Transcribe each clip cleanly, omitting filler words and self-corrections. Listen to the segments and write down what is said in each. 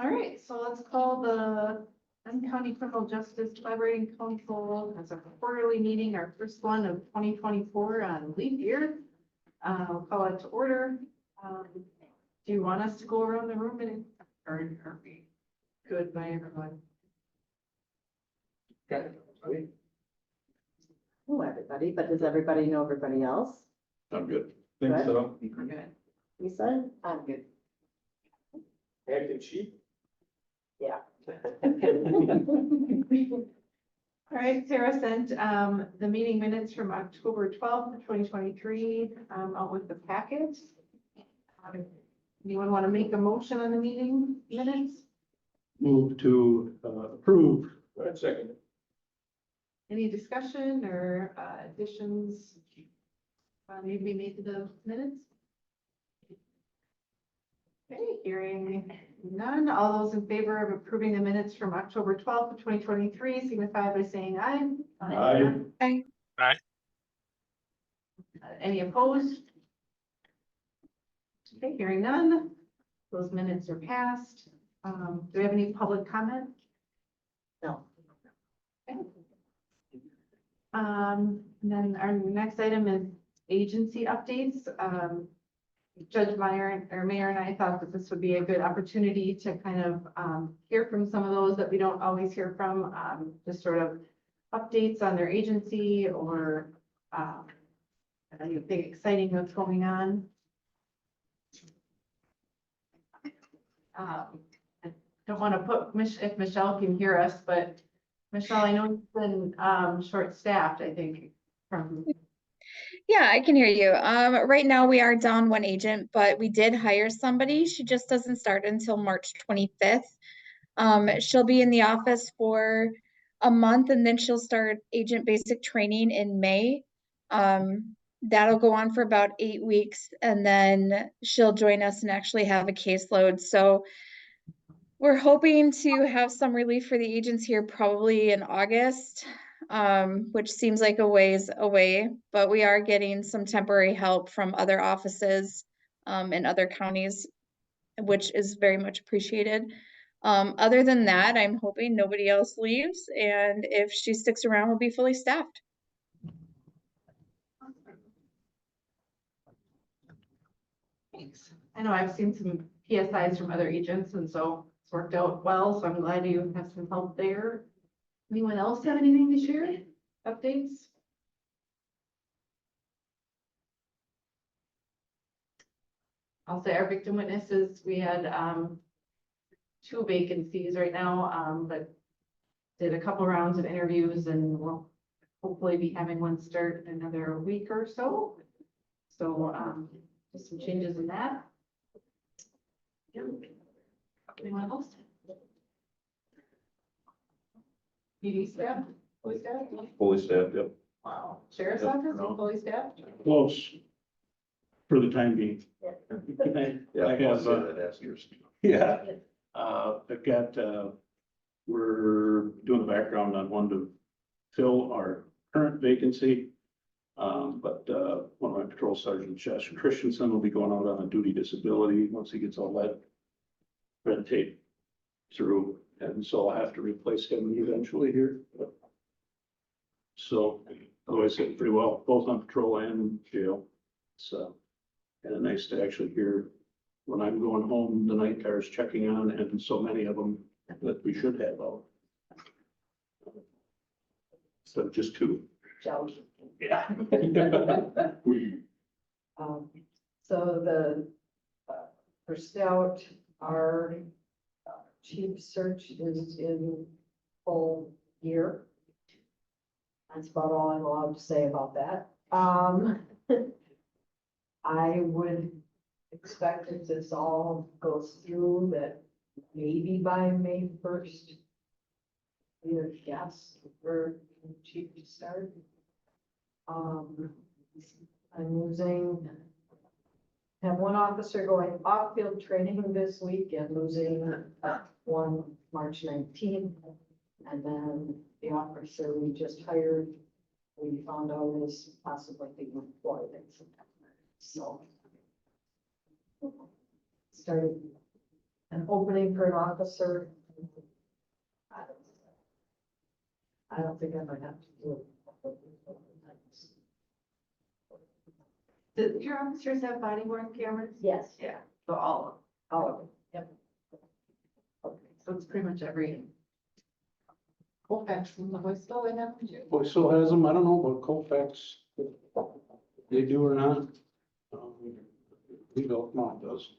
All right, so let's call the Dunn County Criminal Justice Collaborating Council as a quarterly meeting, our first one of 2024 on leap year. We'll call it to order. Do you want us to go around the room and or are we good by everyone? Know everybody, but does everybody know everybody else? I'm good. Think so. We're good. Lisa? I'm good. Acting chief? Yeah. All right, Sarah sent the meeting minutes from October 12th, 2023 out with the packet. Anyone want to make a motion on the meeting minutes? Move to approve. Second. Any discussion or additions need to be made to the minutes? Okay, hearing none. All those in favor of approving the minutes from October 12th, 2023 signify by saying aye. Aye. Any opposed? Okay, hearing none. Those minutes are passed. Do we have any public comment? No. Okay. And then our next item is agency updates. Judge Meyer or Mayor and I thought that this would be a good opportunity to kind of hear from some of those that we don't always hear from, just sort of updates on their agency or anything exciting that's going on. I don't want to put if Michelle can hear us, but Michelle, I know you've been short-staffed, I think, from. Yeah, I can hear you. Right now we are down one agent, but we did hire somebody. She just doesn't start until March 25th. She'll be in the office for a month and then she'll start agent basic training in May. That'll go on for about 8 weeks and then she'll join us and actually have a caseload. So we're hoping to have some relief for the agents here probably in August, which seems like a ways away, but we are getting some temporary help from other offices in other counties, which is very much appreciated. Other than that, I'm hoping nobody else leaves, and if she sticks around, we'll be fully staffed. Thanks. I know I've seen some PSIs from other agents, and so it's worked out well, so I'm glad you have some help there. Anyone else have anything to share? Updates? I'll say our victim witnesses, we had 2 vacancies right now, but did a couple rounds of interviews and we'll hopefully be having one start in another week or so. So just some changes in that. Anyone else? PD staff? Fully staffed? Fully staffed, yep. Wow. Sheriff's Yep. office, fully staffed? Close. For the time being. I have, yeah, I've got, we're doing a background on one to fill our current vacancy. But one of my patrol sergeants, Josh Christensen, will be going out on a duty disability once he gets all that red tape through. And so I'll have to replace him eventually here. So otherwise did pretty well, both on patrol and in jail. So kind of nice to actually hear when I'm going home, the night cars checking on, and so many of them that we should have out. So just 2. Yeah. So the, for Scout, our chief search is in full gear. That's about all I'm allowed to say about that. I would expect if this all goes through that maybe by May 1st, your guess for chief to start. I'm have one officer going off-field training this week and losing one March 19th. And then the officer we just hired, we found out is possibly being employed in September. So started an opening for an officer. I don't think I might have to do it. Do your officers have body worn cameras? Yes, Yeah, so all of them. all of them, yep. Okay, so it's pretty much every. Colfax from the voice still in them too. Boy, still has them, I don't know about Colfax, they do or not. Legal, no, it does.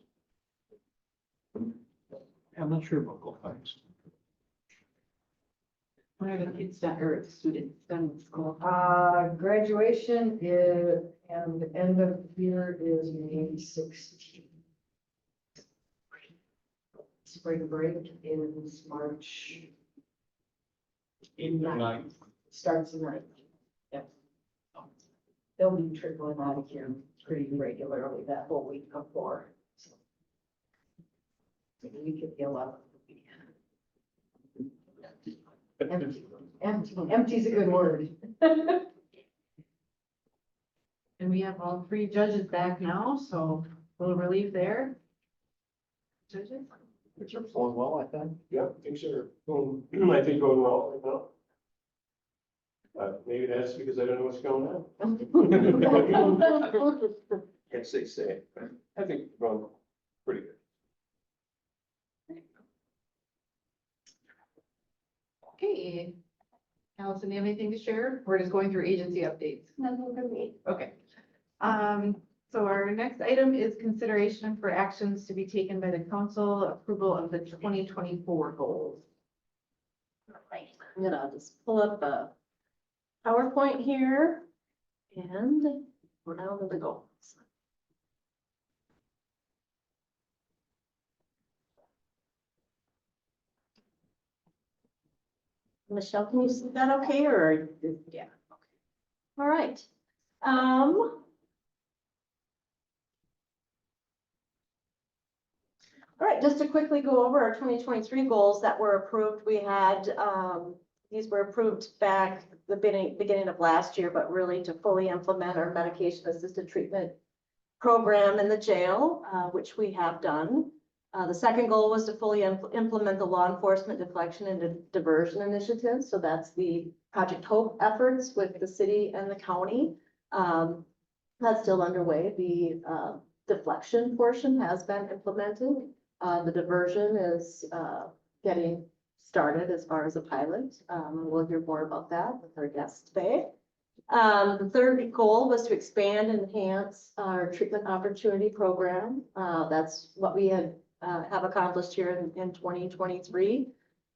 I'm not sure about Colfax. When are the kids done, or the students done with school? Graduation is, and the end of the year is May 16th. Spring break is March 9th. Starts the 9th. Yep. They'll be trickling out of here pretty regularly that whole week before. So maybe we could the 11th. Empty's a good word. And we have all three judges back now, so we'll relieve there. Judges? It's going well, I think. Yeah, things are going, I think going well right now. Maybe that's because I don't know what's going on. Can't say, but I think it's going pretty good. Okay. Allison, do you have anything to share? We're just going through agency updates. Nothing for me. Okay. So our next item is consideration for actions to be taken by the council, approval of the 2024 goals. I'm gonna just pull up a PowerPoint here and we're down to the goals. Michelle, can you see that okay, or? Yeah. Okay. All right. All right, just to quickly go over our 2023 goals that were approved. We had, these were approved back the beginning of last year, but really to fully implement our medication assisted treatment program in the jail, which we have done. The second goal was to fully implement the law enforcement deflection and diversion initiative. So that's the Project Hope efforts with the city and the county. That's still underway. The deflection portion has been implemented. The diversion is getting started as far as a pilot. We'll hear more about that with our guest today. The third goal was to expand and enhance our treatment opportunity program. That's what we had have accomplished here in 2023.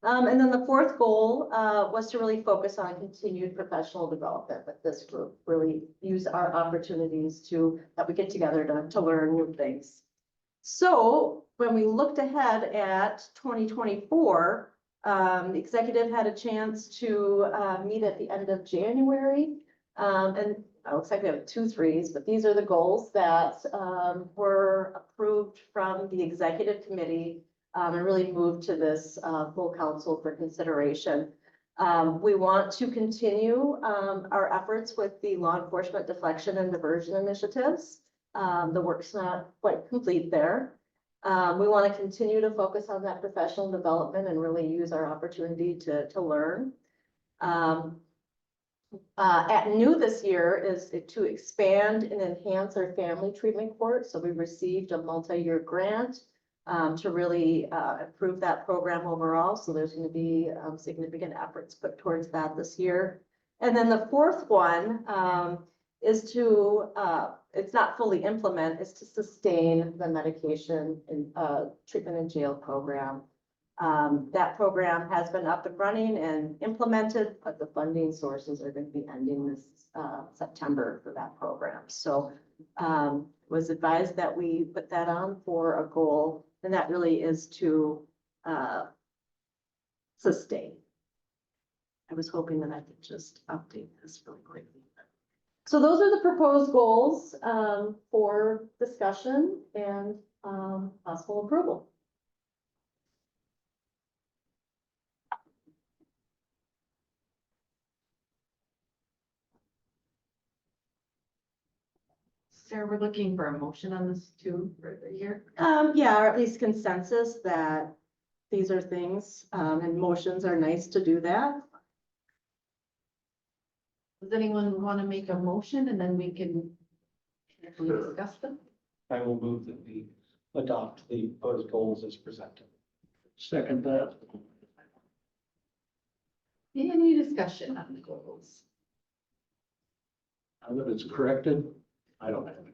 And then the fourth goal was to really focus on continued professional development with this group, really use our opportunities that we get together to learn new things. So when we looked ahead at 2024, the executive had a chance to meet at the end of January. And it looks like we have 2 threes, but these are the goals that were approved from the executive committee and really moved to this full council for consideration. We want to continue our efforts with the law enforcement deflection and diversion initiatives. The work's not quite complete there. We want to continue to focus on that professional development and really use our opportunity to learn. At new this year is to expand and enhance our family treatment court. So we received a multi-year grant to really improve that program overall. So there's going to be significant efforts put towards that this year. And then the fourth one is to, it's not fully implement, it's to sustain the medication and treatment and jail program. That program has been up and running and implemented, but the funding sources are going to be ending this September for that program. So was advised that we put that on for a goal, and that really is to sustain. I was hoping that I could just update this really quickly. So those are the proposed goals for discussion and possible approval. Sarah, we're looking for a motion on this too for the year. Yeah, or at least consensus that these are things, and motions are nice to do that. Does anyone want to make a motion and then we can carefully discuss them? I will move that we adopt the proposed goals as presented. Second that. Any discussion on the goals? Now that it's corrected, I don't have it.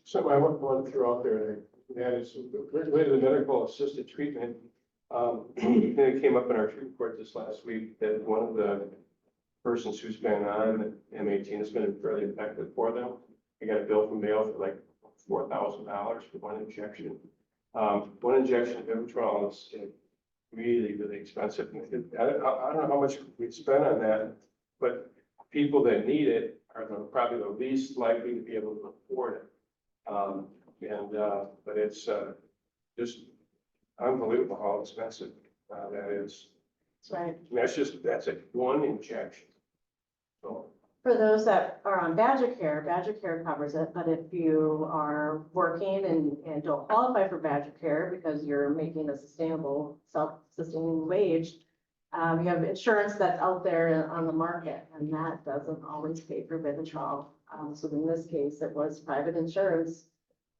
Something I want to throw out there, and that is related to the medical assisted treatment. And it came up in our report this last week that one of the persons who's been on M18 has been fairly effective for them. I got a bill from Mail for like $4,000 for one injection. One injection of Vivitrol is really, really expensive. And I don't know how much we spend on that, but people that need it are probably the least likely to be able to afford it. But it's just unbelievable how expensive that is. That's right. I mean, that's a one injection. So, For those that are on Badger Care covers it, but if you are working and don't qualify for Badger Care because you're making a sustainable, self-sustaining wage, you have insurance that's out there on the market, and that doesn't always pay for Vivitrol. So in this case, it was private insurance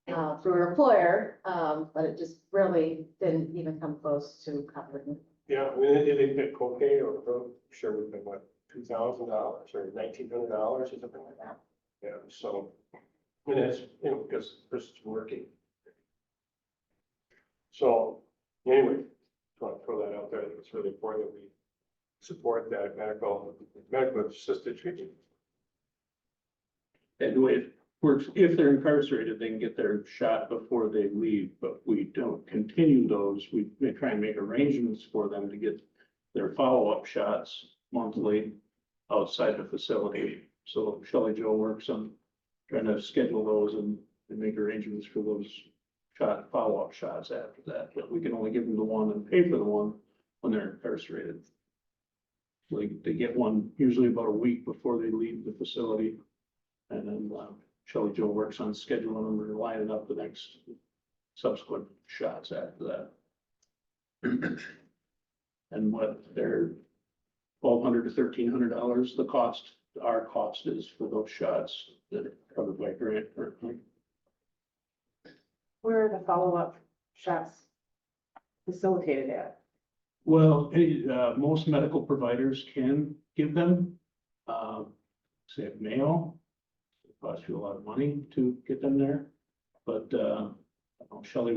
through an employer, but it just really didn't even come close to covering it. yeah, I mean, they pick copay or sure would have been what, $2,000 or $1,900 or something like that. Yeah, so, and that's, because the person's working. So, anyway, just want to throw that out there. I think it's really important that we support that medical assisted treatment. And the way it works, if they're incarcerated, they can get their shot before they leave, but we don't continue those. We may try and make arrangements for them to get their follow-up shots monthly outside the facility. So Shelley Jo works on trying to schedule those and make arrangements for those follow-up shots after that. But we can only give them the one and pay for the one when they're incarcerated. They get one usually about a week before they leave the facility. And then Shelley Jo works on scheduling them and lining up the next subsequent shots after that. And what they're $1,200 to $1,300, our cost is for those shots that are covered by grant currently. Where are the follow-up shots facilitated at? Well, most medical providers can give them, say at Mayo. It costs you a lot of money to get them there, but Shelley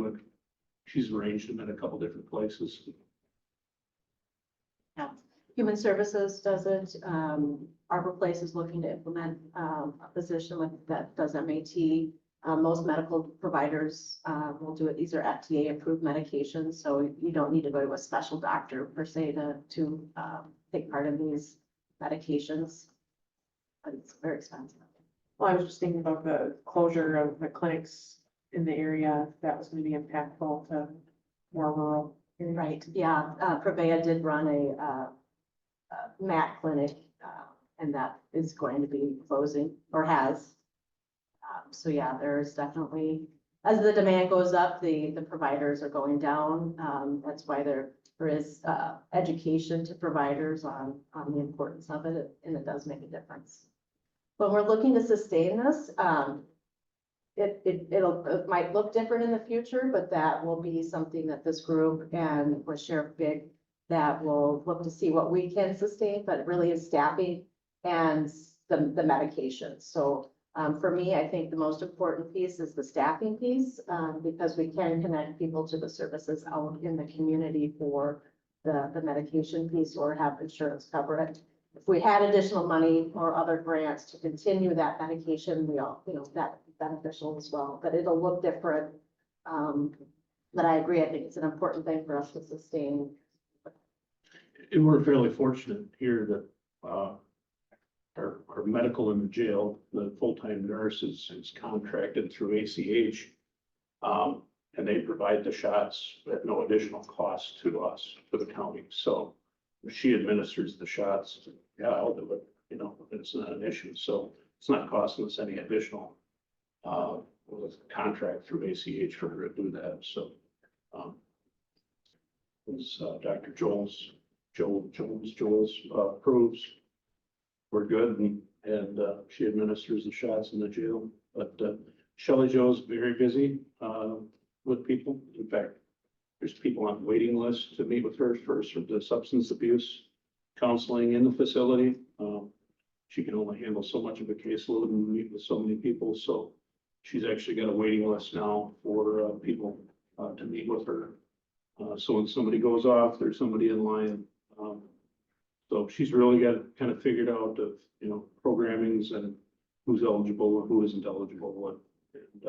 she's arranged them at a couple different places. Yeah. Human Services does it. Arbor Place is looking to implement a position that does MAT. Most medical providers will do it. These are FDA approved medications, so you don't need to go to a special doctor per se to take part in these medications. But it's very expensive. Well, I was just thinking about the closure of the clinics in the area, if that was gonna be impactful to more rural areas. Right, yeah. Prevea did run a MAT clinic, and that is going to be closing or has. So yeah, there's definitely, as the demand goes up, the providers are going down. That's why there is education to providers on the importance of it, and it does make a difference. When we're looking to sustain this, it might look different in the future, but that will be something that this group and with Sheriff Big that will look to see what we can sustain, but it really is staffing and the medication. So for me, I think the most important piece is the staffing piece, because we can connect people to the services out in the community for the medication piece or have insurance cover it. If we had additional money or other grants to continue that medication, that beneficial as well, but it'll look different. But I agree, I think it's an important thing for us to sustain. And we're fairly fortunate here that our medical in the jail, the full-time nurse is contracted through ACH. And they provide the shots at no additional cost to us, to the county. So if she administers the shots, yeah, I'll do it. it's not an issue. So it's not costing us any additional contract through ACH for her to do that. So it's Dr. Joel's approves. We're good, and she administers the shots in the jail. But Shelley Jo's very busy with people. In fact, there's people on waiting lists to meet with her first for the substance abuse counseling in the facility. She can only handle so much of a caseload and meet with so many people. So she's actually got a waiting list now for people to meet with her. So when somebody goes off, there's somebody in line. So she's really got it kind of figured out of, programmings and who's eligible and who isn't eligible. And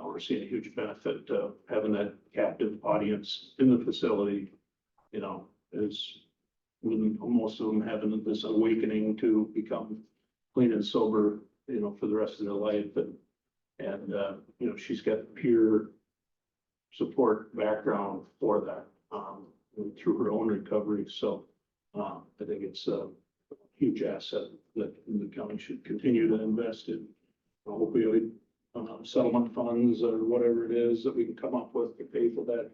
we're seeing a huge benefit of having that captive audience in the facility, is when most of them having this awakening to become clean and sober, for the rest of their life. And she's got peer support background for that, through her own recovery. So I think it's a huge asset that the county should continue to invest in. Opioid settlement funds or whatever it is that we can come up with to pay for that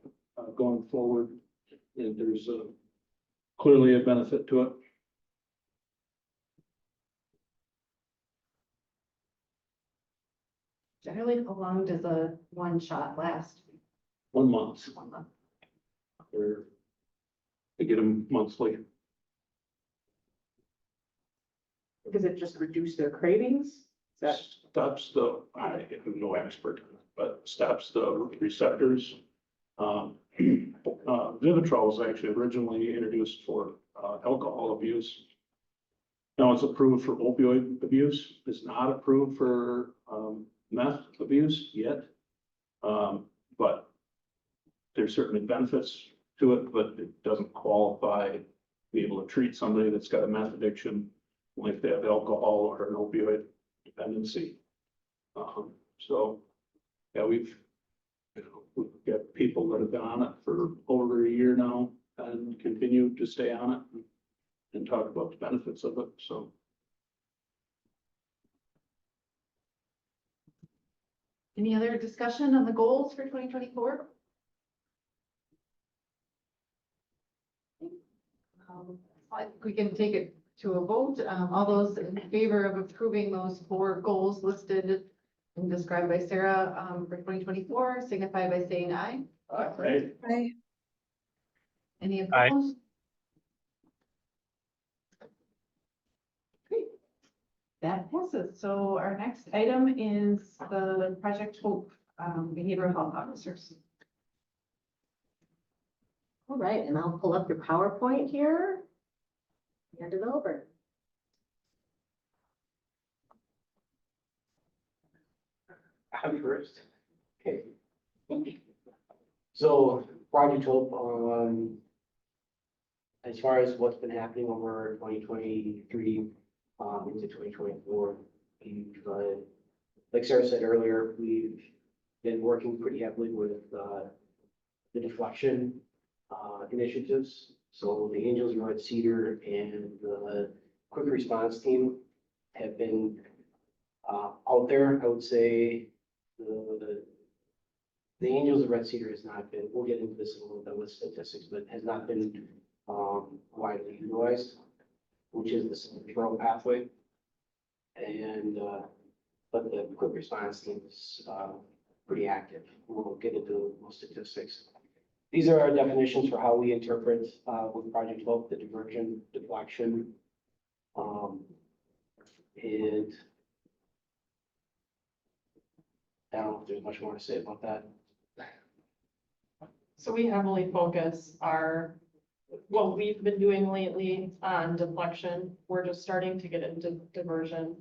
going forward. And there's clearly a benefit to it. Generally, how long does a one shot last? 1 month. 1 month. They get them monthly. Does it just reduce their cravings? That, Stops I am no expert, but stops the receptors. Vivitrol was actually originally introduced for alcohol abuse. Now it's approved for opioid abuse. It's not approved for meth abuse yet. But there's certainly benefits to it, but it doesn't qualify to be able to treat somebody that's got a meth addiction only if they have alcohol or an opioid dependency. So, yeah, we've got people that have been on it for over a year now and continue to stay on it and talk about the benefits of it. So. Any other discussion on the goals for 2024? I think we can take it to a vote. All those in favor of approving those 4 goals listed and described by Sarah for 2024, signify by saying aye. Right. Aye. Any Aye. opposed? Great. That passes. So our next item is the Project Hope behavioral health officers. All right, and I'll pull up your PowerPoint here. Hand it over. I'm first. Okay. So Project Hope, as far as what's been happening over 2023 into 2024, like Sarah said earlier, we've been working pretty heavily with the deflection initiatives. So the Angels of Red Cedar and the quick response team have been out there. I would say the Angels of Red Cedar has not been, we'll get into this in a little bit with statistics, but has not been widely utilized, which is the referral pathway. And but the quick response team is pretty active. We'll get into most statistics. These are our definitions for how we interpret with Project Hope, the diversion, deflection, and I don't know if there's much more to say about that. So we heavily focus what we've been doing lately on deflection. We're just starting to get into diversion.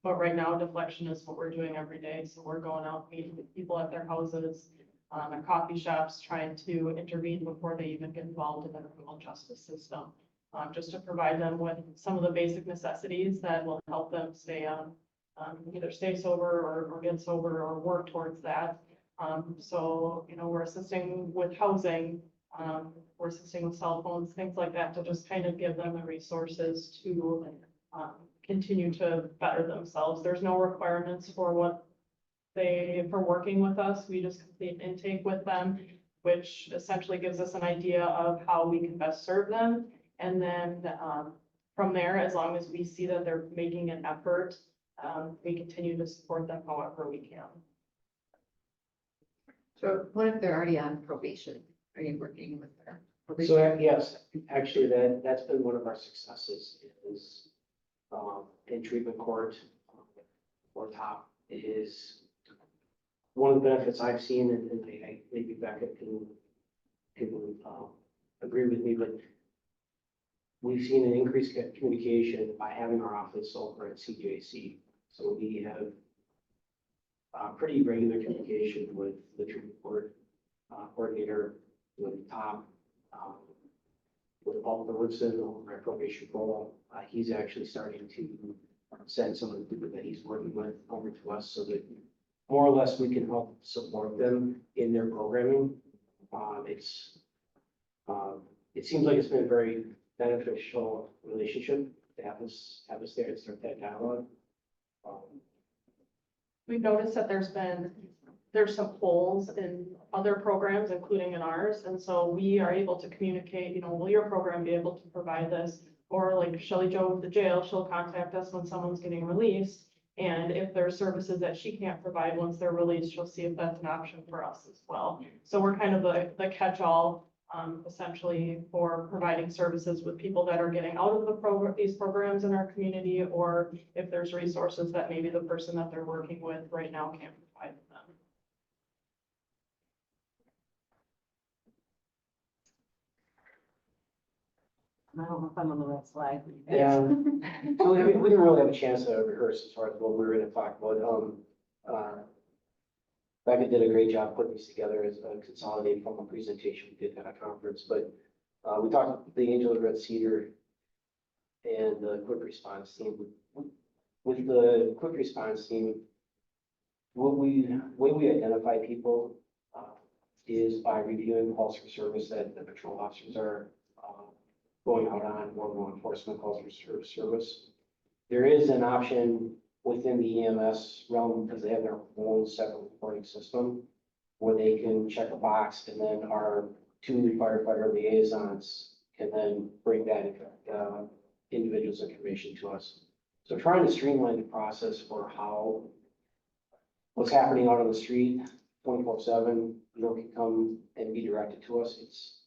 But right now deflection is what we're doing every day. So we're going out meeting with people at their houses, at coffee shops, trying to intervene before they even get involved in the criminal justice system. Just to provide them with some of the basic necessities that will help them stay either stay sober or get sober or work towards that. So, we're assisting with housing, we're assisting with cell phones, things like that, to just kind of give them the resources to continue to better themselves. There's no requirements for for working with us. We just complete intake with them, which essentially gives us an idea of how we can best serve them. And then, from there, as long as we see that they're making an effort, we continue to support them however we can. So what if they're already on probation? Are you working with their So, probation? yes, actually, that's been one of our successes is, in treatment court, or top is one of the benefits I've seen, and I maybe Becca can, agree with me, but we've seen an increased communication by having our office over at CJC. So we have pretty regular communication with the treatment court coordinator, with Tom, with Paul Robertson over at probation role. He's actually starting to send some of the people that he's working with over to us so that more or less we can help support them in their programming. It seems like it's been a very beneficial relationship to have us there and start that dialogue. We've noticed that there's some holes in other programs, including in ours. And so we are able to communicate, will your program be able to provide this? Or like Shelley Jo with the jail, she'll contact us when someone's getting released. And if there are services that she can't provide once they're released, she'll see if that's an option for us as well. So we're kind of the catch-all, essentially, for providing services with people that are getting out of these programs in our community, or if there's resources that maybe the person that they're working with right now can't provide them. I don't know if I'm on the right slide. Yeah, so we didn't really have a chance to rehearse as far as what we were gonna talk about. Becca did a great job putting these together as a consolidated from a presentation we did at a conference, but we talked about the Angel of Red Cedar and the quick response team. With the quick response team, way we identify people is by reviewing calls for service that the patrol officers are going out on, or law enforcement calls for service. There is an option within the EMS realm, because they have their own separate reporting system, where they can check a box, and then our two firefighter liaisons can then bring that individual's information to us. So trying to streamline the process for how what's happening out on the street 24/7, can come and be directed to us.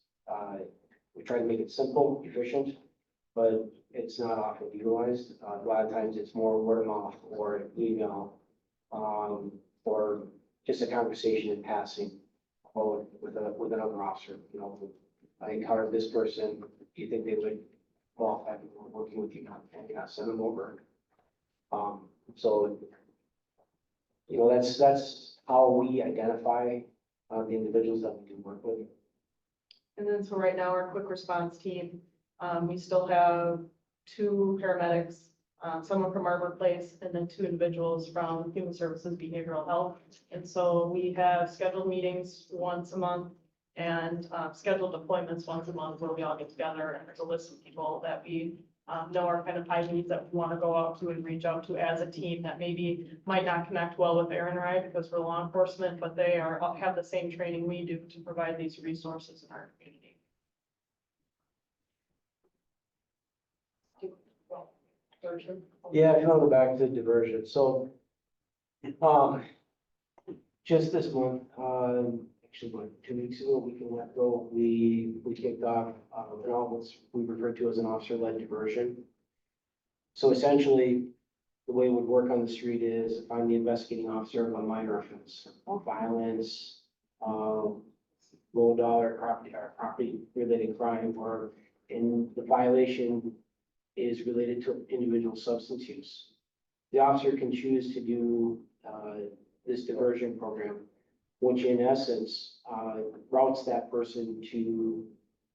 We try to make it simple, efficient, but it's not often utilized. A lot of times it's more word of mouth or email, or just a conversation in passing with another officer. I encountered this person. Do you think they would qualify for working with you? And send them over. So, that's how we identify the individuals that we can work with. And then, so right now, our quick response team, we still have 2 paramedics, someone from Arbor Place, and then 2 individuals from Human Services Behavioral Health. And so we have scheduled meetings once a month and scheduled appointments once a month where we all get together, and there's a list of people that we know are kind of high needs that we want to go out to and reach out to as a team that maybe might not connect well with Aaron and I because we're law enforcement, but they have the same training we do to provide these resources in our community. Yeah, if you want to go back to diversion. So, just this month, actually, 2 weeks ago, we kicked off what we refer to as an officer-led diversion. So essentially, the way it would work on the street is if I'm the investigating officer of a minor offense, violence, low dollar property related crime, and the violation is related to individual substance use. The officer can choose to do this diversion program, which in essence routes that person to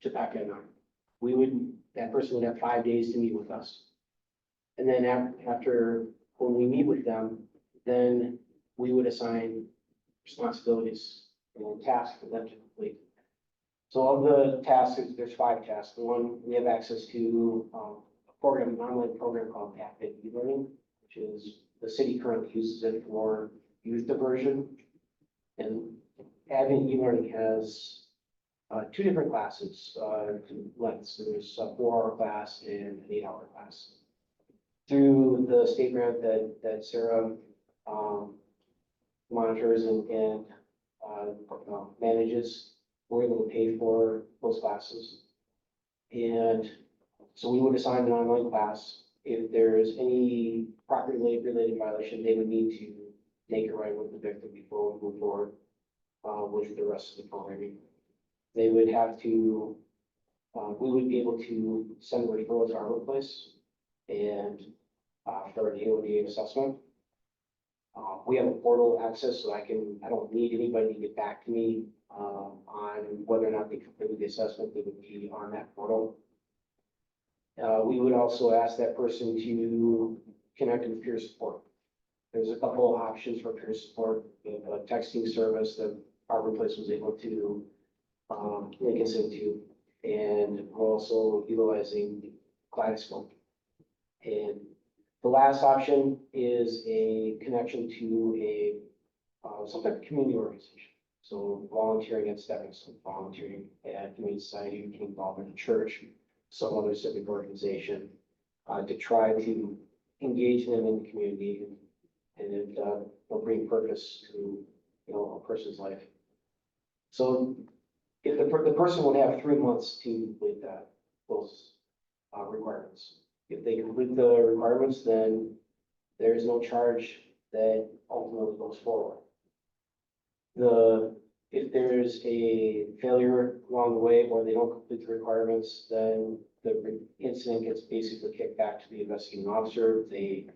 Becca and I. That person would have 5 days to meet with us. And then after, when we meet with them, then we would assign responsibilities and tasks for them to complete. So of the tasks, there's 5 tasks. The one we have access to program, an online program called Active E-Learning, which is, the city currently uses it for youth diversion. And Advent E-Learning has two different classes, lengths. There's a 4-hour class and an 8-hour class. Through the state grant that Sarah monitors and manages, we're able to pay for those classes. And so we would assign an online class. If there's any property-related violation, they would need to make it right with the victim before we move forward with the rest of the programming. They would have to, we would be able to send a referral to our workplace and for an AODA assessment. We have a portal access, so I don't need anybody to get back to me on whether or not they completed the assessment. They would be on that portal. We would also ask that person to connect with peer support. There's a couple of options for peer support. We have a texting service that our workplace was able to link us into, and we're also utilizing Kaleidoscope. And the last option is a connection to a some type of community organization. So volunteering at stepping stone, volunteering at community society, getting involved in a church, some other civic organization, to try to engage them in the community and bring purpose to a person's life. So if the person would have 3 months to complete those requirements. If they complete the requirements, then there is no charge that ultimately goes forward. If there's a failure along the way or they don't complete the requirements, then the incident gets basically kicked back to the investigating officer. They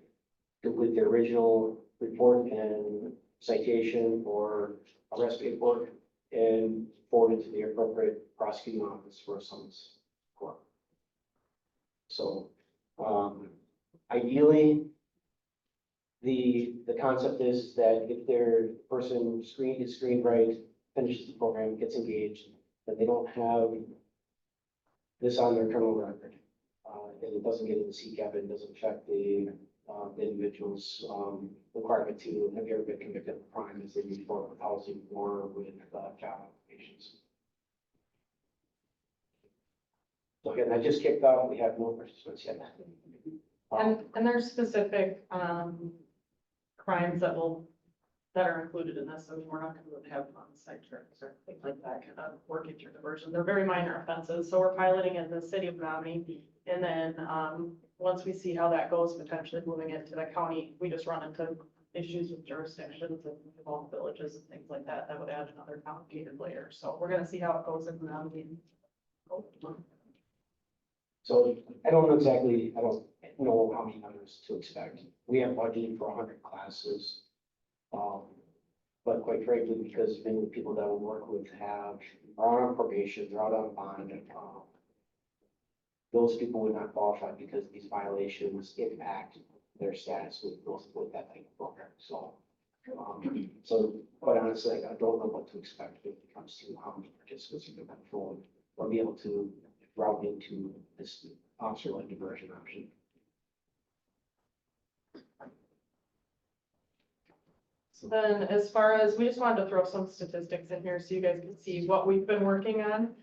complete their original report and citation or arrest paperwork and forward it to the appropriate prosecuting office for a summons court. So ideally, the concept is that if their person is screened right, finishes the program, gets engaged, that they don't have this on their criminal record. And it doesn't get into CCAP, it doesn't affect the individual's requirement to have ever been convicted of a crime as they move forward with housing or with job applications. So again, I just kicked off. We have no participants yet. And there's specific crimes that are included in this. I mean, we're not going to have on-site trips or things like that kind of work into diversion. They're very minor offenses. So we're piloting in the city of Menominee. And then once we see how that goes, potentially moving it to the county, we just run into issues with jurisdictions and involved villages and things like that. That would add another complicated layer. So we're going to see how it goes in Menominee. So I don't know how many numbers to expect. We have budgeted for 100 classes. But quite frankly, because many of the people that we work with are on probation, they're out on bond, those people would not qualify because these violations impact their status with that type of program. So, so quite honestly, I don't know what to expect when it comes to how many participants are going to come forward or be able to route into this officer-led diversion option. So then as far as, we just wanted to throw some statistics in here so you guys can see what we've been working on.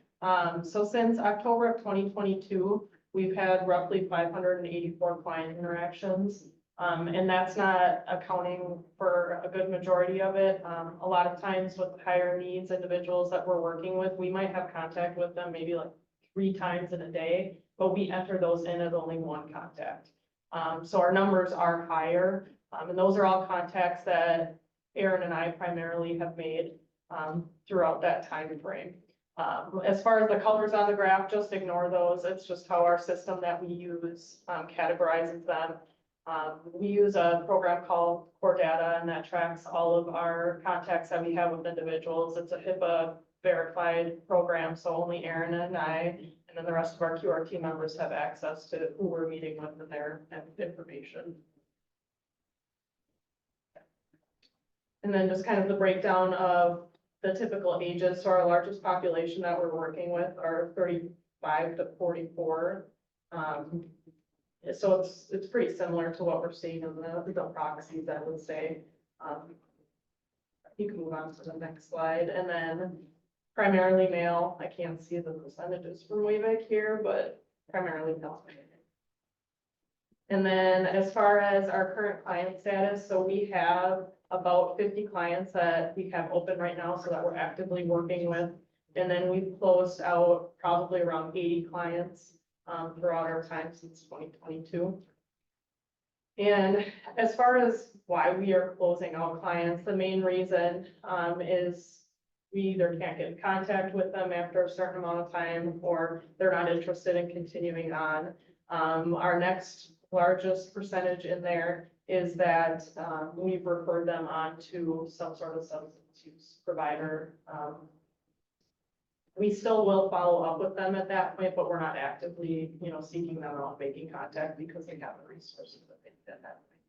So since October of 2022, we've had roughly 584 client interactions. And that's not accounting for a good majority of it. A lot of times with higher needs individuals that we're working with, we might have contact with them maybe like 3 times in a day, but we enter those in as only 1 contact. So our numbers are higher. And those are all contacts that Aaron and I primarily have made throughout that time frame. As far as the colors on the graph, just ignore those. It's just how our system that we use categorizes them. We use a program called Core Data, and that tracks all of our contacts that we have with individuals. It's a HIPAA verified program, so only Aaron and I, and then the rest of our QRT members have access to who we're meeting with and their information. And then just kind of the breakdown of the typical ages. So our largest population that we're working with are 35 to 44. So it's pretty similar to what we're seeing in the proxies, I would say. You can move on to the next slide, and then primarily male. I can't see the percentages from way back here, but primarily male. And then as far as our current client status, so we have about 50 clients that we have open right now, so that we're actively working with. And then we've closed out probably around 80 clients throughout our time since 2022. And as far as why we are closing out clients, the main reason is we either can't get in contact with them after a certain amount of time, or they're not interested in continuing on. Our next largest percentage in there is that we've referred them on to some sort of substance use provider. We still will follow up with them at that point, but we're not actively, seeking them out, making contact, because they have the resources that they need at that point.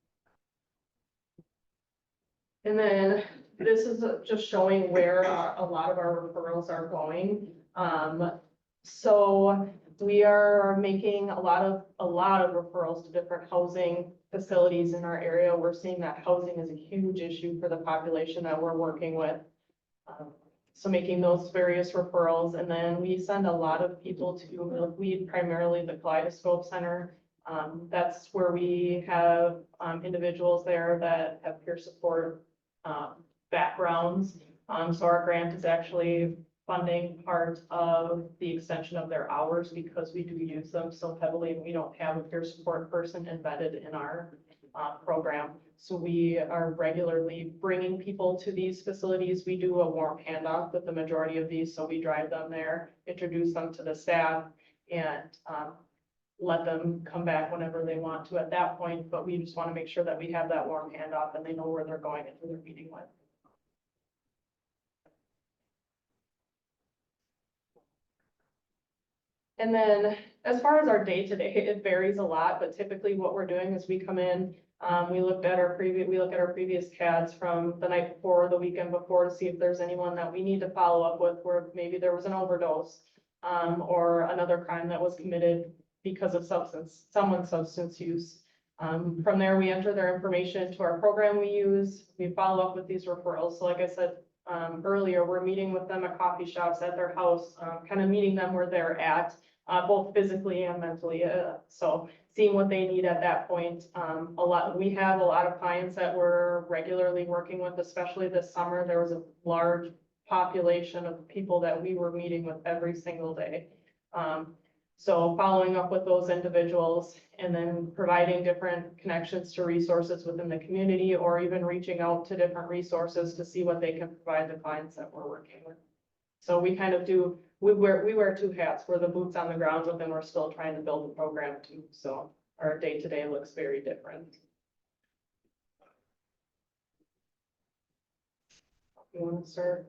And then this is just showing where a lot of our referrals are going. So we are making a lot of referrals to different housing facilities in our area. We're seeing that housing is a huge issue for the population that we're working with. So making those various referrals, and then we send a lot of people to Milkweed, primarily the Kaleidoscope Center. That's where we have individuals there that have peer support backgrounds. So our grant is actually funding part of the extension of their hours, because we do use them so heavily, and we don't have a peer support person embedded in our program. So we are regularly bringing people to these facilities. We do a warm handoff with the majority of these. So we drive them there, introduce them to the staff, and let them come back whenever they want to at that point. But we just want to make sure that we have that warm handoff and they know where they're going and who they're meeting with. And then as far as our day-to-day, it varies a lot, but typically what we're doing is we come in, we look at our previous CADs from the night before or the weekend before to see if there's anyone that we need to follow up with, where maybe there was an overdose or another crime that was committed because of someone's substance use. From there, we enter their information into our program we use. We follow up with these referrals. So like I said earlier, we're meeting with them at coffee shops, at their house, kind of meeting them where they're at, both physically and mentally. So seeing what they need at that point. We have a lot of clients that we're regularly working with, especially this summer. There was a large population of people that we were meeting with every single day. So following up with those individuals and then providing different connections to resources within the community, or even reaching out to different resources to see what they can provide the clients that we're working with. So we kind of do, we wear two hats. We're the boots on the ground, but then we're still trying to build the program too. So our day-to-day looks very different. You want to start?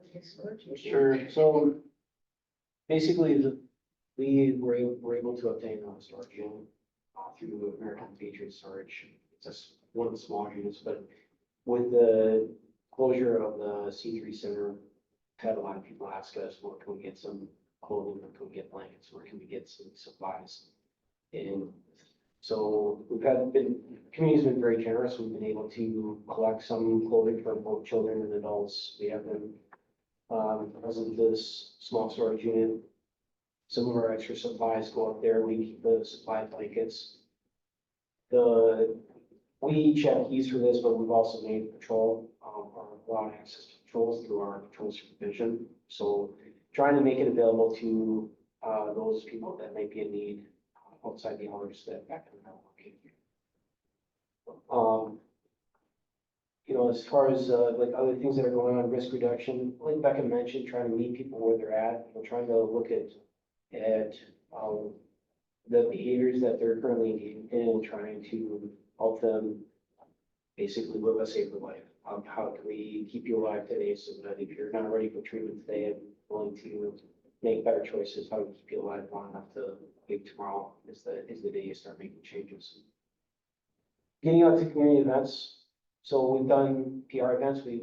Sure. So basically, we were able to obtain a storage unit through American Patriot Storage. It's just one of the small units, but with the closure of the C3 Center, had a lot of people ask us, well, can we get some clothing, or can we get blankets, or can we get some supplies? And so community's been very generous. We've been able to collect some clothing for both children and adults. We have them present this small storage unit. Some of our extra supplies go up there. We keep the supply blankets. We each have keys for this, but we've also made patrol, or allowed access to patrols through our patrol supervision. So trying to make it available to those people that might be in need outside the hours that back in the working. As far as like other things that are going on, risk reduction, like Becca mentioned, trying to meet people where they're at, trying to look at the behaviors that they're currently engaged in, trying to help them basically live a safer life. How can we keep you alive today, so that if you're not ready for treatment today and willing to make better choices, how to keep you alive long enough to live tomorrow is the day you start making changes. Getting out to community events. So we've done PR events. We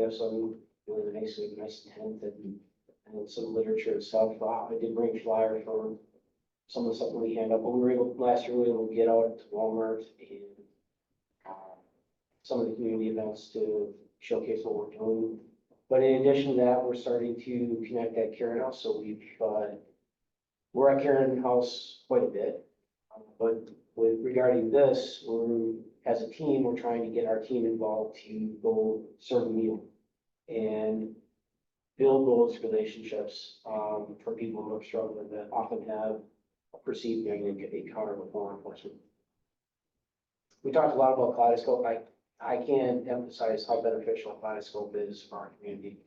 have some really nice tent and some literature and stuff. I did bring flyers for some of the stuff that we hand up, but we were able, last year, we were able to get out to Walmart and some of the community events to showcase what we're doing. But in addition to that, we're starting to connect at Karen House, so we're at Karen House quite a bit. But regarding this, as a team, we're trying to get our team involved to go serve a meal and build those relationships, for people who are struggling that often have a perceived negative encounter with law enforcement. We talked a lot about Kaleidoscope. I can't emphasize how beneficial Kaleidoscope is for our community.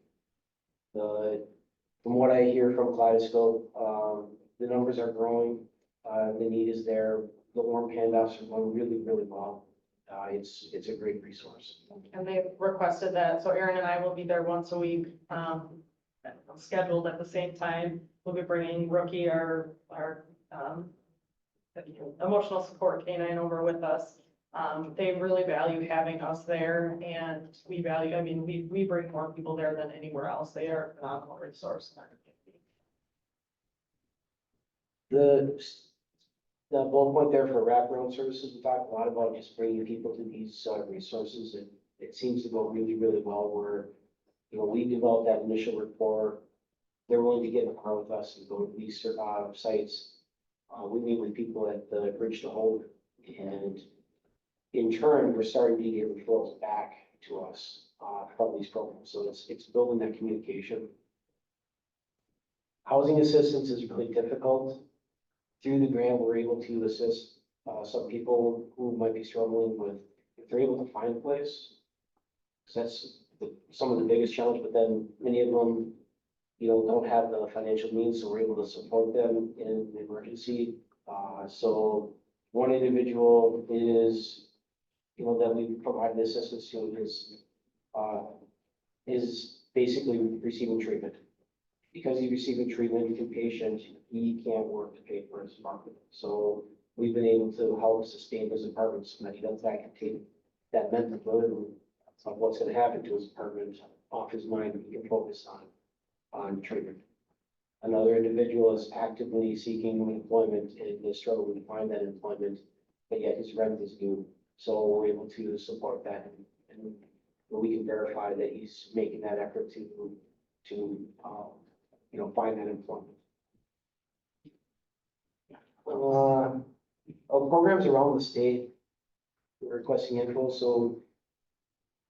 From what I hear from Kaleidoscope, the numbers are growing, the need is there, the warm handoffs are going really, really well. It's a great resource. And they've requested that, so Aaron and I will be there once a week, scheduled at the same time. We'll be bringing Rookie, our emotional support canine over with us. They really value having us there, and we value, I mean, we bring more people there than anywhere else. They are a phenomenal resource in our community. The bullet point there for wraparound services, we talked a lot about just bringing people to these resources, and it seems to go really, really well where, we develop that initial rapport. They're willing to get in the car with us and go to these sites. We meet with people at the Bridge to Hope, and in turn, we're starting to get referrals back to us from these programs. So it's building that communication. Housing assistance is really difficult. Through the grant, we're able to assist some people who might be struggling with, if they're able to find a place. 'Cause that's some of the biggest challenge, but then many of them, don't have the financial means, so we're able to support them in an emergency. So one individual is, that we provide assistance to is basically receiving treatment. Because he's receiving treatment inpatient, he can't work to pay for his apartment. So we've been able to help sustain his apartment so that he doesn't have to take that mental burden of what's going to happen to his apartment off his mind, and he can focus on treatment. Another individual is actively seeking employment and is struggling to find that employment, but yet his rent is due. So we're able to support that, and we can verify that he's making that effort to find that employment. Programs around the state, we're requesting info, so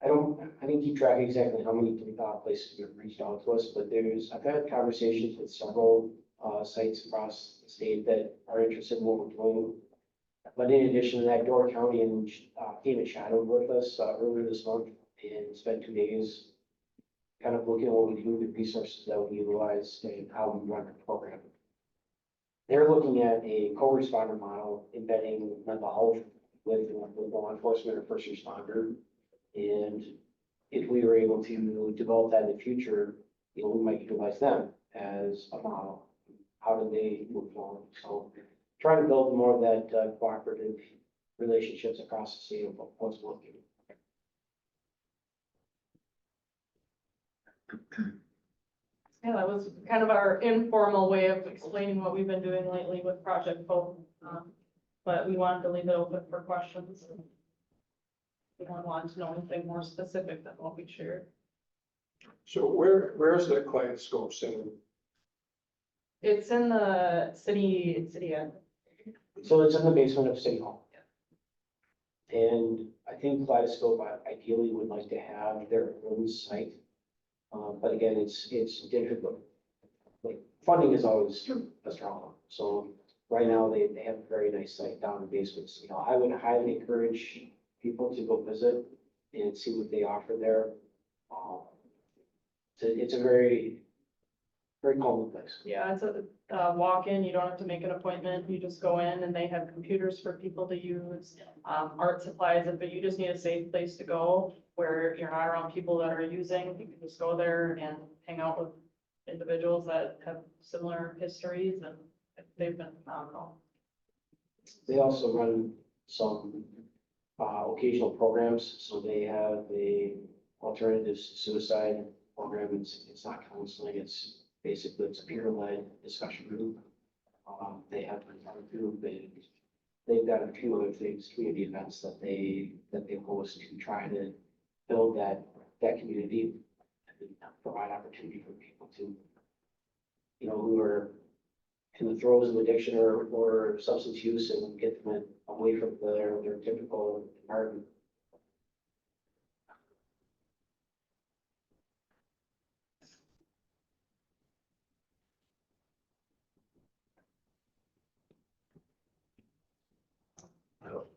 I didn't keep track exactly how many places have reached out to us, but I've had conversations with several sites across the state that are interested in what we're doing. But in addition to that, Door County came and shadowed with us earlier this month and spent 2 days kind of looking at what we do, the resources that we utilize, and how we run our program. They're looking at a co-responder model embedding mental health with law enforcement or first responder. And if we were able to develop that in the future, we might utilize them as a model. How do they move forward? So trying to build more of that cooperative relationships across the state of what's working. Yeah, that was kind of our informal way of explaining what we've been doing lately with Project Hope. But we wanted to leave it open for questions. We don't want to know anything more specific than what we shared. So where's the Kaleidoscope Center? It's in the city end. So it's in the basement of City Hall. And I think Kaleidoscope ideally would like to have their own site. But again, it's difficult. Like funding is always a struggle. So right now they have a very nice site down in the basement. So, I would highly encourage people to go visit and see what they offer there. It's a very, very calming place. Yeah, it's a walk-in. You don't have to make an appointment. You just go in and they have computers for people to use, art supplies, but you just need a safe place to go where you're not around people that are using. You can just go there and hang out with individuals that have similar histories, and they've been phenomenal. They also run some occasional programs. So they have a alternatives to suicide program. It's not counseling. It's basically a peer-led discussion group. They have been gone through, they've got a few other things, community events that they host to try to build that community and provide opportunity for people to, who are in the throes of addiction or substance use and get them away from their typical environment.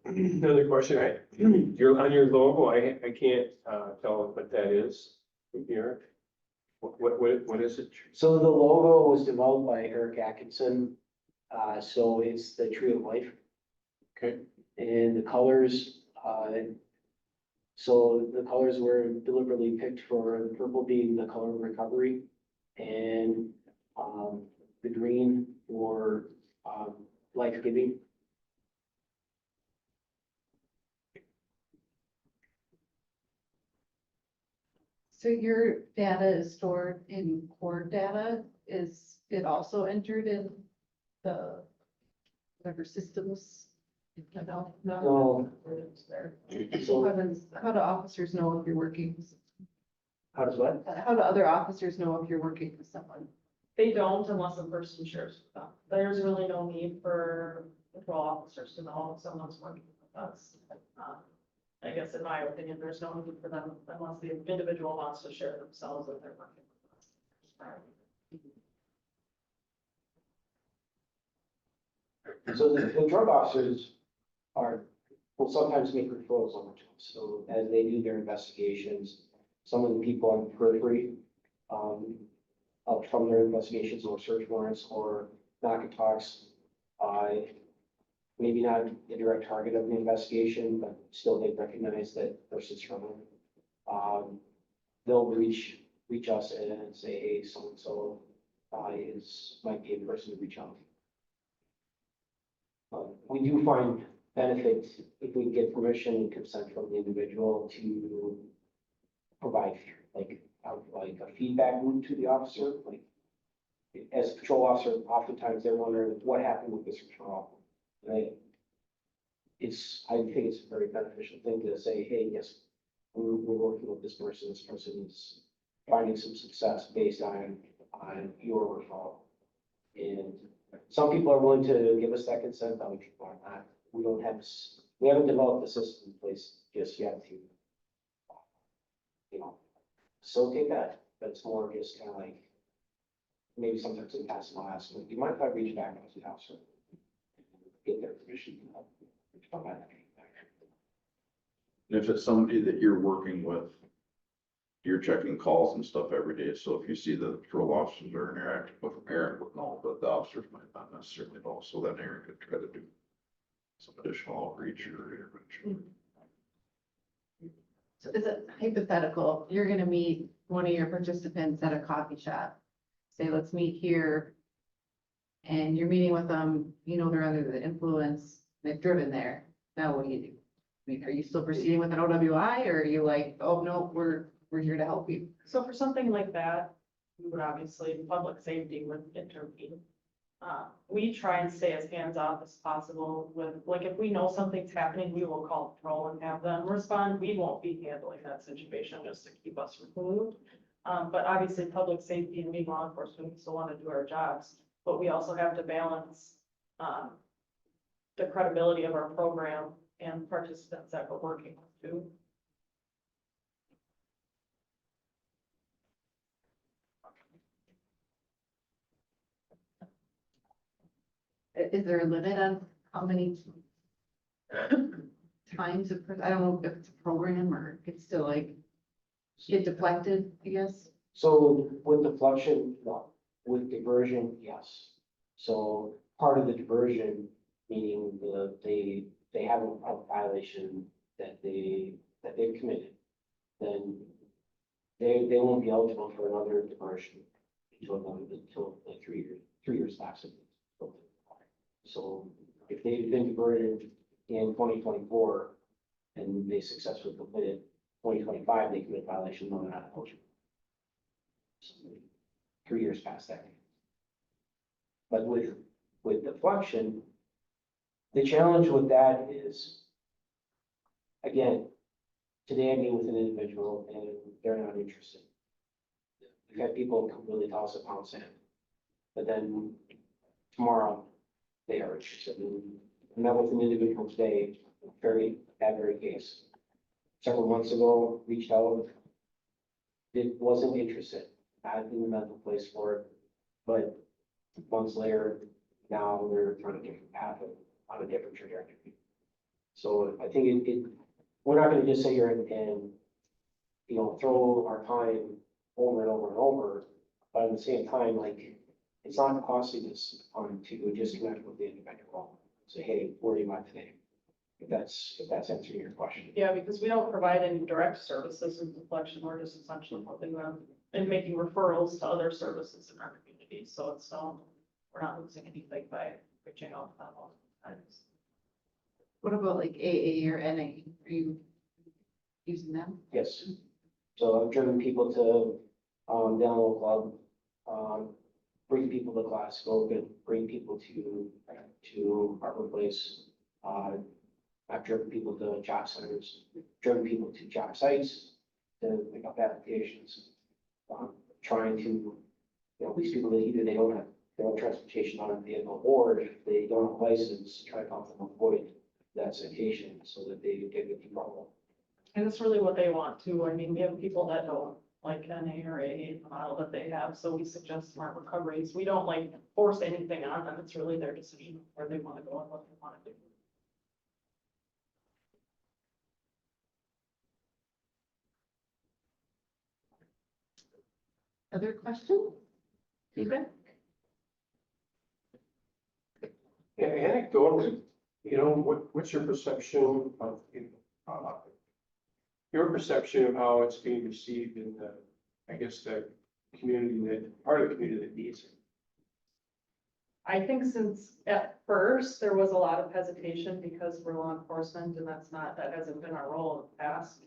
Another question, you're on your logo, I can't, tell what that is here. What is it? So the logo was developed by Eric Atkinson. So it's the tree of life. Okay. And the colors, so the colors were deliberately picked for purple being the color of recovery and, the green for, life giving. So your data is stored in core data, is it also entered in the whatever systems? No. No. It's there. So How do officers know if you're working? how does what? How do other officers know if you're working with someone? They don't unless a person shares with them. There's really no need for patrol officers to know if someone's working with us. I guess in my opinion, there's no need for them unless the individual wants to share themselves that they're working with us. So the drug officers will sometimes make referrals over to us. So as they do their investigations, some of the people on the periphery, from their investigations or search warrants or knock and talks, maybe not the direct target of the investigation, but still they recognize that person's struggling. They'll reach us and say, hey, so-and-so, might be a person to reach out to. We do find benefit if we get permission and consent from the individual to provide like a feedback loop to the officer. Like as a patrol officer, oftentimes they're wondering what happened with this patrol. Right? I think it's a very beneficial thing to say, hey, yes, we're working with this person. This person is finding some success based on your referral. And some people are willing to give us that consent, other people are not. We haven't developed the system in place just yet to, facilitate that, but it's more just kind of like, maybe sometimes in passing, I'll ask them, do you mind if I reach back out to the officer? Get their permission. If it's somebody that you're working with, you're checking calls and stuff every day. So if you see the patrol officers are interacting with them, Aaron would know, but the officers might not necessarily know. So then Aaron could try to do some additional outreach or intervention. So is it hypothetical, you're gonna meet one of your participants at a coffee shop? Say, let's meet here. And you're meeting with them, they're under the influence, they've driven there. Now what do you do? I mean, are you still proceeding with an OWI or are you like, oh, no, we're here to help you? So for something like that, we would obviously, public safety would intervene. We try and stay as hands-off as possible with, like, if we know something's happening, we will call patrol and have them respond. We won't be handling that situation just to keep us removed. But obviously, public safety and we law enforcement, we still want to do our jobs, but we also have to balance, the credibility of our program and participants that we're working with too. Is there a limit on how many times, I don't know if it's a program or it's still like get deflected, I guess? So with deflection, no. With diversion, yes. So part of the diversion, meaning they have a violation that they've committed, then they won't be eligible for another diversion until like 3 years lapses. So if they've been diverted in 2024 and they successfully completed 2025, they commit violation, no, they're not eligible. So 3 years past that. But with with deflection, the challenge with that is, again, today I meet with an individual and they're not interested. We've had people completely toss a pound sand, but then tomorrow they are interested. I met with an individual today, that very case. Several months ago, reached out, wasn't interested, not in the mental place for it, but months later, now they're trying a different path on a different trajectory. So I think we're not gonna just sit here and, you know, throw our time over and over and over, but at the same time, like, it's not costing us to just connect with the individual. Say, hey, where are you at today? If that's answering your question. Yeah, because we don't provide any direct services in deflection, we're just essentially helping them and making referrals to other services in our community, so it's, we're not losing anything by reaching out to them all the times. What about like AA or NA? Are you using them? Yes. So I've driven people to, Download Club, bring people to Glasgow, bring people to Harbor Place. I've driven people to job centers, driven people to job sites to pick up applications. Trying to, you know, these people that either they don't have their own transportation on a vehicle, or if they don't have a license, try to help them avoid that citation so that they get with the problem. And it's really what they want to. I mean, we have people that don't like NA or AA model that they have, so we suggest smart recoveries. We don't like force anything on them. It's really their decision where they want to go and what they want to do. Other questions? Feedback? Yeah, anecdotally, you know, what's your perception of, your perception of how it's being received in the, I guess, the community part of the community that needs it? I think since at first there was a lot of hesitation because we're law enforcement and that hasn't been our role in the past.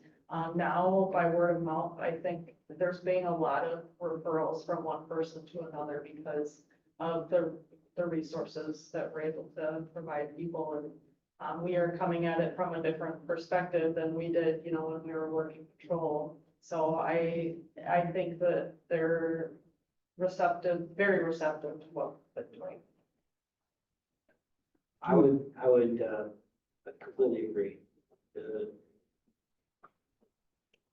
Now by word of mouth, I think there's been a lot of referrals from one person to another because of the resources that we're able to provide people. And we are coming at it from a different perspective than we did, you know, when we were working patrol. So I think that they're receptive, very receptive to what we're doing. I would completely agree.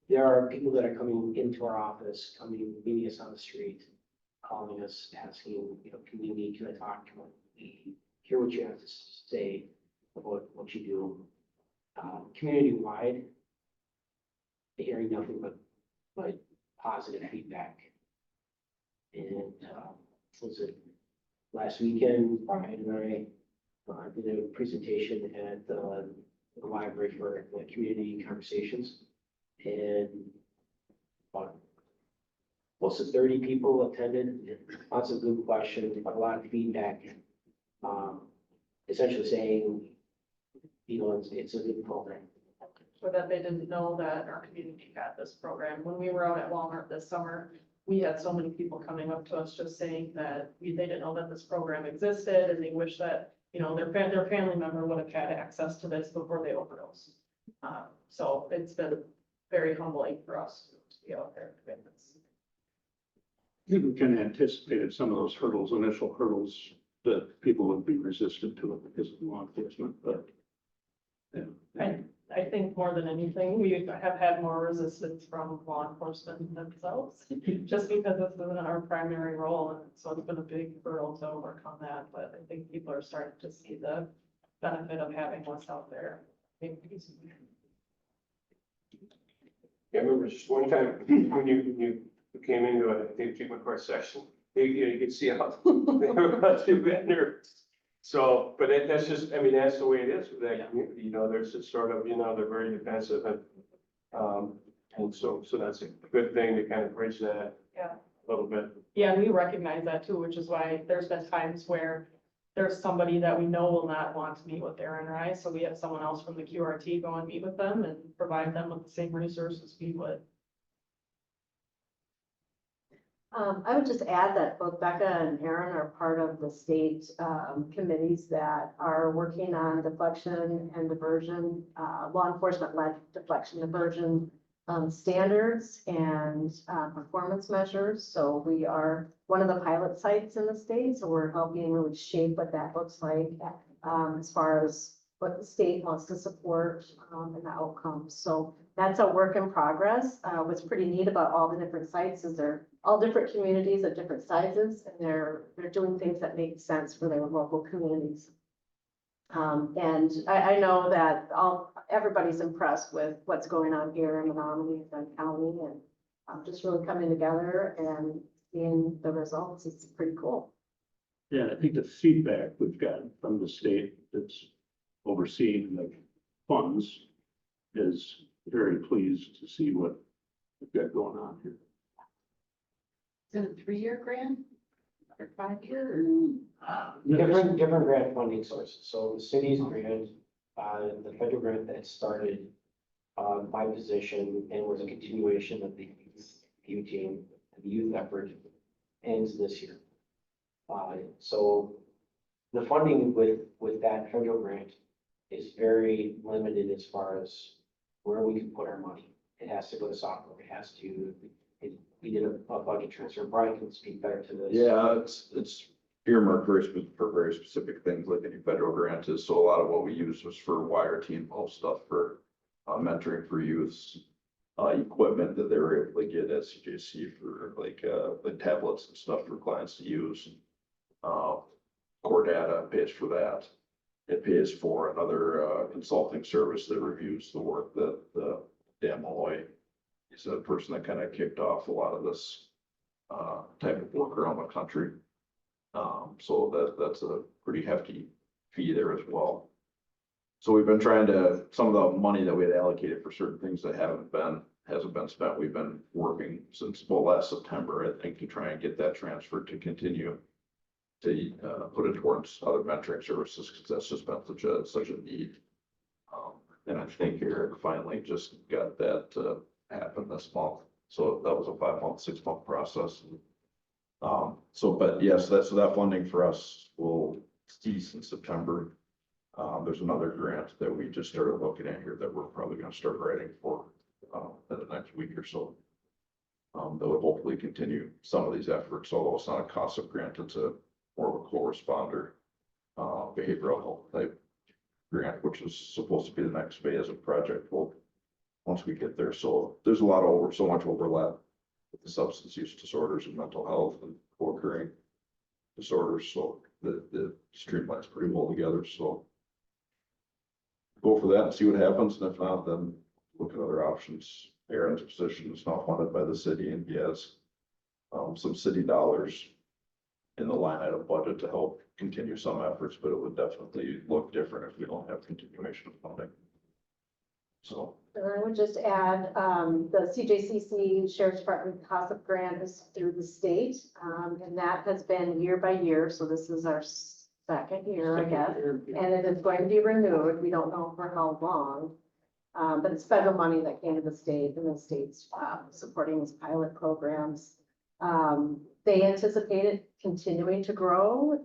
There are people that are coming into our office, meeting us on the street, calling us, asking, you know, community, can I talk? Can I hear what you have to say about what you do? Community-wide, hearing nothing but positive feedback. And was it last weekend, Brian and I did a presentation at the library for community conversations. And close to 30 people attended, lots of good questions, a lot of feedback. Essentially saying, you know, it's a good program. Or that they didn't know that our community had this program. When we were out at Walmart this summer, we had so many people coming up to us just saying that they didn't know that this program existed and they wish that, you know, their family member would have had access to this before they overdosed. So it's been very humbling for us to be out there doing this. I think we kind of anticipated some of those initial hurdles, that people would be resistant to it because of law enforcement, but yeah. I think more than anything, we have had more resistance from law enforcement themselves, just because this isn't our primary role, and so it's been a big hurdle to overcome that, but I think people are starting to see the benefit of having us out there. Yeah, I remember just one time when you came into a treatment court session, you could see how they were about to be nervous. So, but that's just, I mean, that's the way it is with that community, you know, there's this sort of, you know, they're very defensive and so that's a good thing to kind of bridge that a little bit. Yeah, and we recognize that too, which is why there's been times where there's somebody that we know will not want to meet with their NRI, so we have someone else from the QRT go and meet with them and provide them with the same resources we would. I would just add that both Becca and Aaron are part of the state committees that are working on deflection and diversion, law enforcement led deflection diversion standards and performance measures. So we are one of the pilot sites in the state, so we're helping really shape what that looks like as far as what the state wants to support and the outcomes. So that's a work in progress. What's pretty neat about all the different sites is they're all different communities of different sizes, and they're doing things that make sense for their local communities. And I know that everybody's impressed with what's going on here in Menominee and Dunn County, and just really coming together and seeing the results. It's pretty cool. Yeah, I think the feedback we've gotten from the state that's overseeing the funds is very pleased to see what we've got going on here. Is it a 3-year grant or 5-year? Different grant funding sources. So the city's grant, the federal grant that started my position and was a continuation of the youth team, the youth effort ends this year. So the funding with that federal grant is very limited as far as where we can put our money. It has to go to software. It has to, we did a budget transfer. Brian can speak better to this. Yeah, it's earmarked for very specific things like any federal grant is. So a lot of what we use was for YRT and most stuff for mentoring for youths, equipment that they were able to get at CJCC for like tablets and stuff for clients to use. Core data pays for that. It pays for another consulting service that reviews the work that Dan Malloy, he's a person that kind of kicked off a lot of this type of work around the country. So that's a pretty hefty fee there as well. So we've been trying to, some of the money that we had allocated for certain things that hasn't been spent, we've been working since, well, last September, I think, to try and get that transferred to continue to put it towards other mentoring services, because that's just been such a need. And I think Eric finally just got that happen this month. So that was a 5-month, 6-month process. But yes, so that funding for us will cease in September. There's another grant that we just started looking at here that we're probably gonna start writing for in the next week or so. That will hopefully continue some of these efforts, although it's not a COSIP grant, it's more of a co-responder behavioral health type grant, which is supposed to be the next phase of project. Well, once we get there, so there's so much overlap with the substance use disorders and mental health and co-occurring disorders, so the streamlines pretty well together. So go for that and see what happens, and if not, then look at other options. Aaron's position is not funded by the city, and he has some city dollars in the line item budget to help continue some efforts, but it would definitely look different if we don't have continuation of funding. So. And I would just add, the CJCC Sheriff's Department COSIP grant is through the state, and that has been year by year, so this is our second year, I guess. And it is going to be renewed, we don't know for how long, but it's federal money that came to the state, and the state's supporting these pilot programs. They anticipate it continuing to grow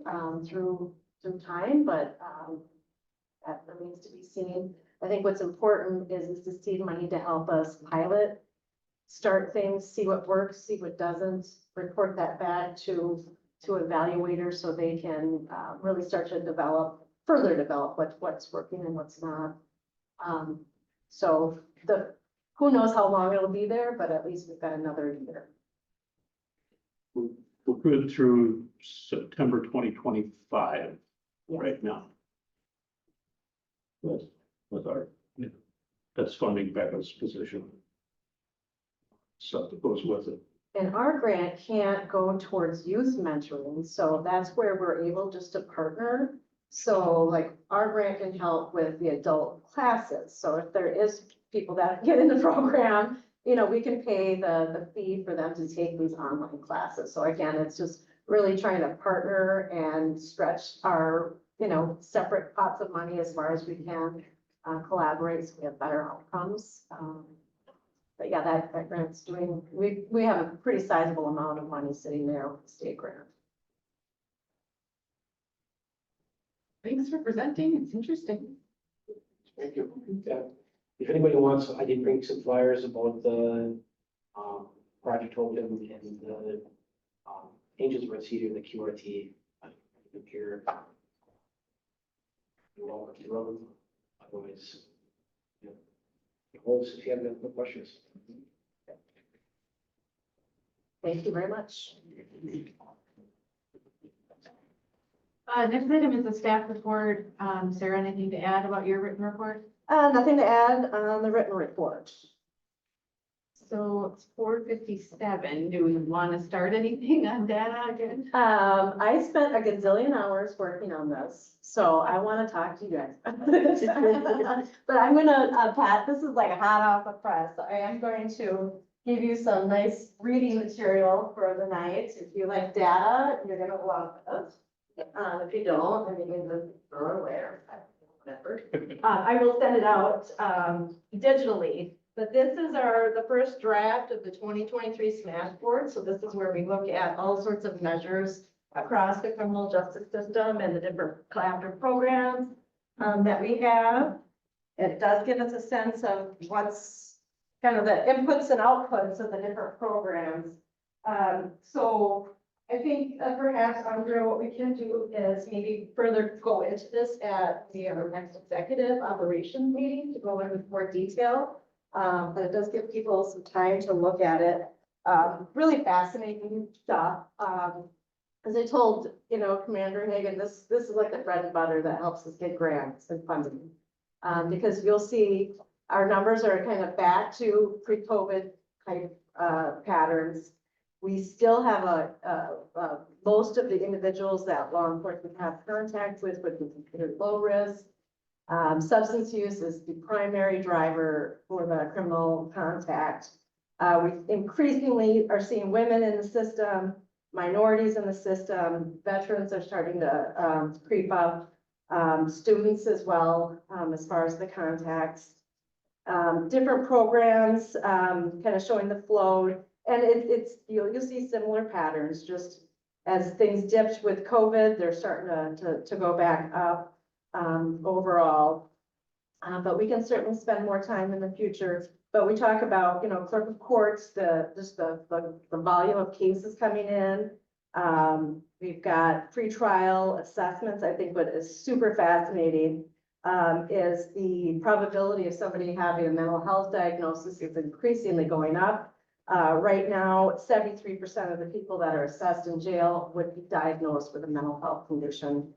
through time, but that remains to be seen. I think what's important is to see money to help us pilot, start things, see what works, see what doesn't, report that back to evaluators so they can really start to further develop what's working and what's not. So who knows how long it'll be there, but at least we've got another year. We're good through September 2025 Yes. right now. That's funding Becca's position. Stuff that goes with it. And our grant can't go towards youth mentoring, so that's where we're able just to partner. So like our grant can help with the adult classes. So if there is people that get in the program, we can pay the fee for them to take these online classes. So again, it's just really trying to partner and stretch our, separate pots of money as far as we can, collaborate so we have better outcomes. but yeah, that grant's doing, we have a pretty sizable amount of money sitting there with the state grant. Thanks for presenting. It's interesting. Thank you. Yeah. If anybody wants, I did bring some flyers about the, Project Open and the, Angels Red Cedar, the QRT. Here. You're welcome to run them. Otherwise, yeah. Close if you have any other questions. Thank you very much. Next item is the staff report. Sarah, anything to add about your written report? Nothing to add on the written report. So it's 4:57. Do we want to start anything on data again? I spent a gazillion hours working on this, so I want to talk to you guys. But I'm gonna, Pat, this is like hot off the press. I am going to give you some nice reading material for the night. If you like data, you're gonna love it. If you don't, then you can just throw it away or whatever. I will send it out, digitally. But this is the first draft of the 2023 SMART board. So this is where we look at all sorts of measures across the criminal justice system and the different collaborative programs that we have. It does give us a sense of what's kind of the inputs and outputs of the different programs. So I think perhaps, Andrea, what we can do is maybe further go into this at our next executive operations meeting to go into more detail. But it does give people some time to look at it. Really fascinating stuff. As I told, Commander Hagan, this is like the bread and butter that helps us get grants and funding. Because you'll see our numbers are kind of back to pre-COVID type patterns. We still have most of the individuals that law enforcement have contact with would be considered low risk. Substance use is the primary driver for the criminal contact. We increasingly are seeing women in the system, minorities in the system, veterans are starting to creep up, students as well, as far as the contacts. Different programs, kind of showing the flow, and you'll see similar patterns. Just as things dipped with COVID, they're starting to go back up. Overall, but we can certainly spend more time in the future. But we talk about, clerk of courts, the volume of cases coming in. We've got pretrial assessments. I think what is super fascinating is the probability of somebody having a mental health diagnosis is increasingly going up. Right now, 73% of the people that are assessed in jail would be diagnosed with a mental health condition.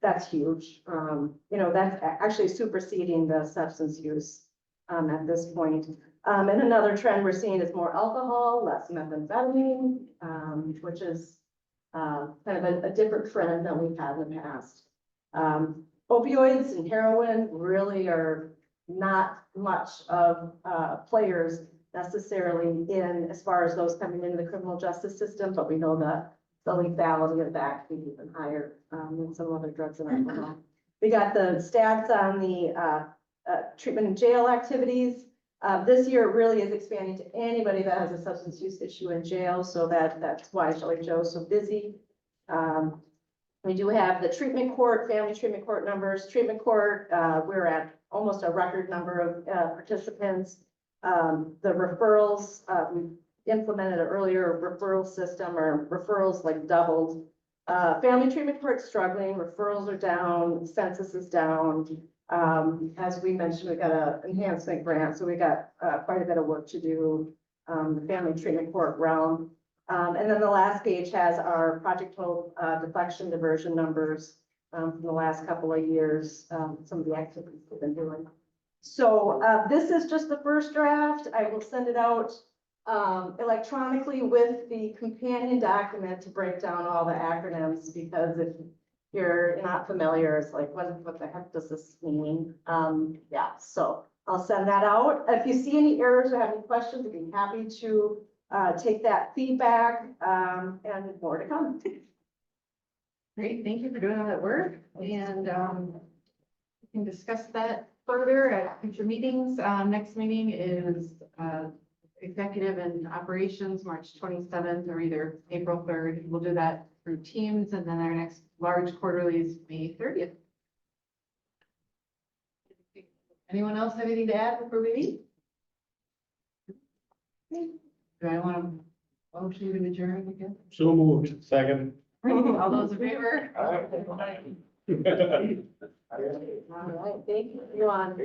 That's huge. That's actually superseding the substance use at this point. And another trend we're seeing is more alcohol, less methamphetamine, which is kind of a different trend than we've had in the past. Opioids and heroin really are not much of players necessarily in as far as those coming into the criminal justice system, but we know that the lethality of that can be even higher than some other drugs and alcohol. We got the stats on the treatment in jail activities. This year it really is expanding to anybody that has a substance use issue in jail, so that's why Shelley Joe's so busy. We do have the treatment court, family treatment court numbers. Treatment court, we're at almost a record number of participants. The referrals, we implemented an earlier referral system, or referrals like doubled. Family treatment court struggling, referrals are down, census is down. As we mentioned, we got an enhancement grant, so we got quite a bit of work to do, the family treatment court realm. And then the last page has our project total deflection diversion numbers from the last couple of years, some of the activities we've been doing. So this is just the first draft. I will send it out electronically with the companion document to break down all the acronyms, because if you're not familiar, it's like, what the heck does this mean? Yeah, so I'll send that out. If you see any errors or have any questions, I'd be happy to take that feedback, and more to come. Great, thank you for doing all that work, and we can discuss that further at future meetings. Next meeting is, executive and operations, March 27th or either April 3rd. We'll do that through Teams, and then our next large quarterly is May 30th. Anyone else have anything to add before we leave? Do I want to motion to adjourn again? So moved. Second. All those in favor? All right, thank you. You on.